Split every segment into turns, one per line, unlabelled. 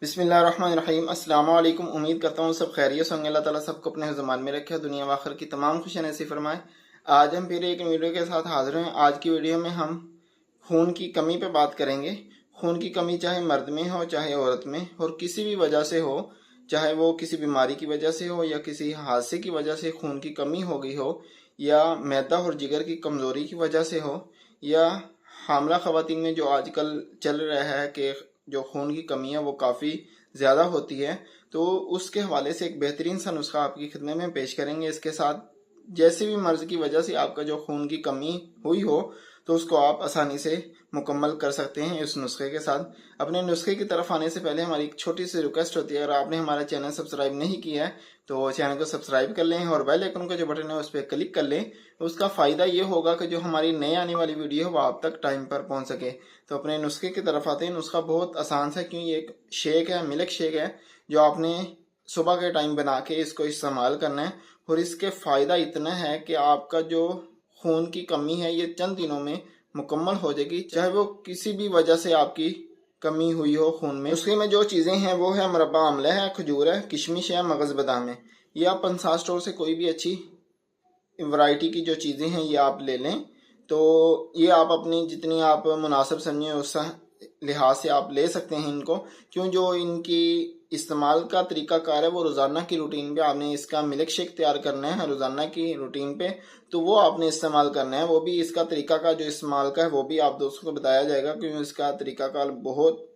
बिस्मिल्लाहिर्रहमानिर्रहीम। अस्सलाम वालेकुम। उम्मीद करता हूँ सब खैरियत से होंगे। अल्लाह ताला सबको अपने ज़मान में रखे, दुनिया व आखिरत की तमाम खुशियाँ नसीब फरमाए। आज हम फिर एक वीडियो के साथ हाजिर हैं। आज की वीडियो में हम खून की कमी पे बात करेंगे। खून की कमी चाहे मर्द में हो चाहे औरत में, और किसी भी वजह से हो, चाहे वो किसी बीमारी की वजह से हो या किसी हादसे की वजह से खून की कमी हो गई हो, या मैदा और जिगर की कमज़ोरी की वजह से हो, या हामला ख़वातीन में जो आजकल चल रहा है कि जो खून की कमी है वो काफ़ी ज़्यादा होती है, तो उसके हवाले से एक बेहतरीन सा नुस्खा आपकी खिदमत में पेश करेंगे। इसके साथ जैसे भी मर्ज़ की वजह से आपका जो खून की कमी हुई हो, तो उसको आप आसानी से मुकम्मल कर सकते हैं इस नुस्खे के साथ। अपने नुस्खे की तरफ आने से पहले हमारी एक छोटी सी रिक्वेस्ट होती है, अगर आपने हमारा चैनल सब्सक्राइब नहीं किया है तो चैनल को सब्सक्राइब कर लें और बेल आइकन का जो बटन है उस पर क्लिक कर लें। उसका फ़ायदा ये होगा कि जो हमारी नई आने वाली वीडियो है वो आप तक टाइम पर पहुंच सके। तो अपने नुस्खे की तरफ आते हैं। नुस्खा बहुत आसान सा, क्यों, ये एक शेक है, मिल्क शेक है, जो आपने सुबह के टाइम बना के इसको इस्तेमाल करना है। और इसके फ़ायदा इतना है कि आपका जो खून की कमी है ये चंद दिनों में मुकम्मल हो जाएगी, चाहे वो किसी भी वजह से आपकी कमी हुई हो खून में। उसके में जो चीज़ें हैं वो है मुरब्बा आमला है, खजूर है, किशमिश है, मगज़ बादाम है। ये आप पंसार स्टोर से कोई भी अच्छी वैरायटी की जो चीज़ें हैं ये आप ले लें। तो ये आप अपनी जितनी आप मुनासिब समझें उस लिहाज से आप ले सकते हैं इनको। क्यों, जो इनकी इस्तेमाल का तरीक़ाकार है वो रोज़ाना की रूटीन पे आपने इसका मिल्क शेक तैयार करना है, रोज़ाना की रूटीन पे, तो वो आपने इस्तेमाल करना है। वो भी इसका तरीका का जो इस्तेमाल का है वो भी आप दोस्तों को बताया जाएगा, क्योंकि इसका तरीक़ाकार बहुत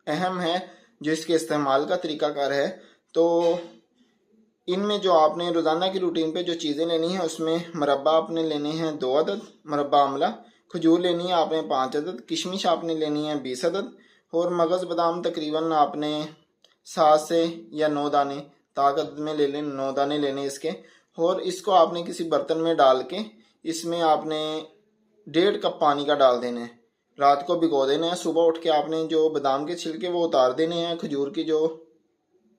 अहम है जो इसके इस्तेमाल का तरीक़ाकार है। तो इनमें जो आपने रोज़ाना की रूटीन पे जो चीज़ें लेनी है, उसमें मुरब्बा आपने लेने हैं 2 अदद मुरब्बा आमला, खजूर लेनी है आपने 5 अदद, किशमिश आपने लेनी है 20 अदद, और मगज़ बादाम तकरीबन आपने 7 से या 9 दाने ताकत में ले लें, 9 दाने लेने इसके। और इसको आपने किसी बर्तन में डाल के इसमें आपने 1.5 कप पानी का डाल देना है। रात को भिगो देना है। सुबह उठ के आपने जो बादाम के छिलके वो उतार देने हैं, खजूर की जो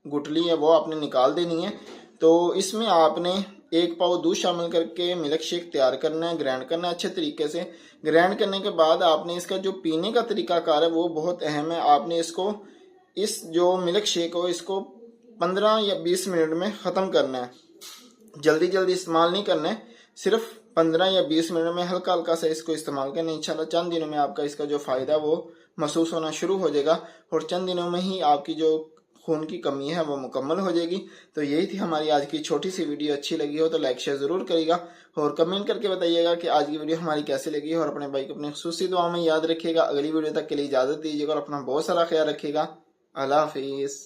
गुठली है वो आपने निकाल देनी है। तो इसमें आपने 1 पाव दूध शामिल करके मिल्क शेक तैयार करना है, ग्राइंड करना है अच्छे तरीके से। ग्राइंड करने के बाद आपने इसका जो पीने का तरीकाकार है वो बहुत अहम है। आपने इसको, इस जो मिल्क शेक हो, इसको 15 या 20 मिनट में ख़त्म करना है। जल्दी जल्दी इस्तेमाल नहीं करना है, सिर्फ 15 या 20 मिनट में हल्का हल्का सा इसको इस्तेमाल करना है। इंशाल्लाह चंद दिनों में आपका इसका जो फ़ायदा वो महसूस होना शुरू हो जाएगा, और चंद दिनों में ही आपकी जो खून की कमी है वो मुकम्मल हो जाएगी। तो यही थी हमारी आज की छोटी सी वीडियो। अच्छी लगी हो तो लाइक शेयर ज़रूर करिएगा, और कमेंट करके बताइएगा कि आज की वीडियो हमारी कैसी लगी, और अपने भाई को अपनी खुसूसी दुआ में याद रखिएगा। अगली वीडियो तक के लिए इजाज़त दीजिएगा और अपना बहुत सारा ख्याल रखिएगा। अल्लाह हाफिज़।